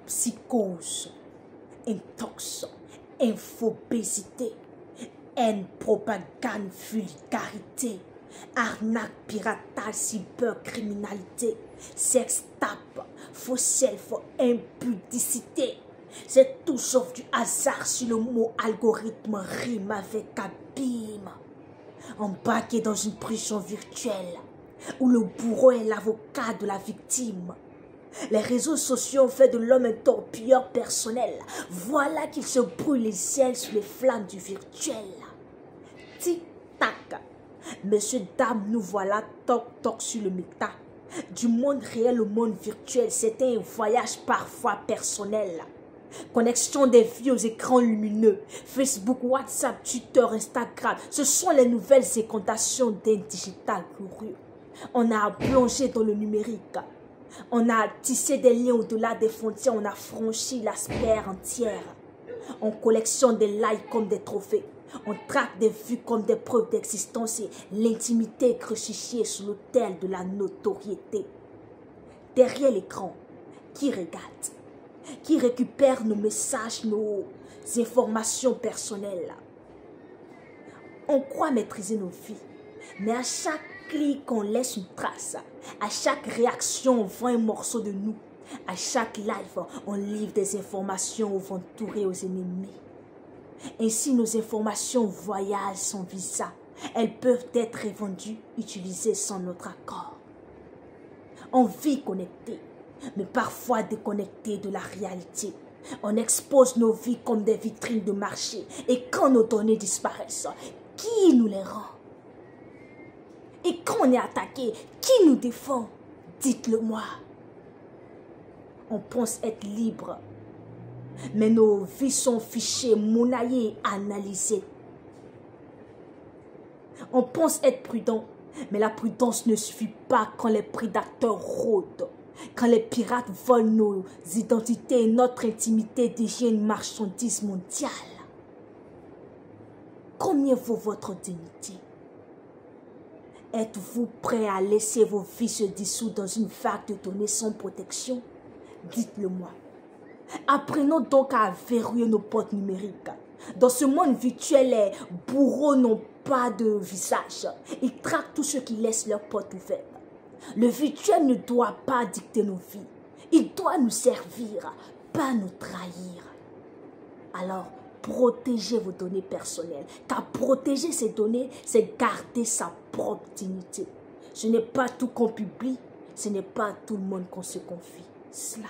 psychose, intox, infobésité, haine, propagande, vulgarité, arnaque, piratage, cybercriminalité, sextape, faux self, impudicité. C'est tout sauf du hasard si le mot algorithme rime avec abîme. Embarqué dans une prison virtuelle où le bourreau est l'avocat de la victime. Les réseaux sociaux ont fait de l'homme un torpilleur personnel. Voilà qu'il se brûle les ailes sous les flammes du virtuel. Tic-tac. Messieurs, dames, nous voilà toc-toc sur le méta. Du monde réel au monde virtuel, c'était un voyage parfois personnel. Connexion des vies aux écrans lumineux. Facebook, WhatsApp, Twitter, Instagram. Ce sont les nouvelles incantations d'un digital curieux. On a plongé dans le numérique. On a tissé des liens au-delà des frontières. On a franchi la sphère entière. On collectionne des likes comme des trophées. On traque des vues comme des preuves d'existence et l'intimité est crucifiée sur l'autel de la notoriété. Derrière l'écran, qui regarde? Qui récupère nos messages, nos informations personnelles. On croit maîtriser nos vies, mais à chaque clic, on laisse une trace. À chaque réaction, on vend un morceau de nous. À chaque live, on livre des informations au ventouré aux ennemis. Ainsi, nos informations voyagent sans visa. Elles peuvent être revendues, utilisées sans notre accord. On vit connecté, mais parfois déconnecté de la réalité. On expose nos vies comme des vitrines de marché. Et quand nos données disparaissent, qui nous les rend? Et quand on est attaqué, qui nous défend? Dites-le moi. On pense être libre, mais nos vies sont fichées, monnaillées et analysées. On pense être prudent, mais la prudence ne suffit pas quand les prédateurs rôdent. Quand les pirates volent nos identités et notre intimité devient une marchandise mondiale. Combien vaut votre dignité? Êtes-vous prêt à laisser vos vies se dissoudre dans une vague de données sans protection? Dites-le moi. Apprenons donc à verrouiller nos portes numériques. Dans ce monde virtuel, les bourreaux n'ont pas de visage. Ils traquent tous ceux qui laissent leurs portes ouvertes. Le virtuel ne doit pas dicter nos vies. Il doit nous servir, pas nous trahir. Alors, protégez vos données personnelles. Car protéger ces données, c'est garder sa propre dignité. Ce n'est pas tout qu'on publie, ce n'est pas à tout le monde qu'on se confie. Slam.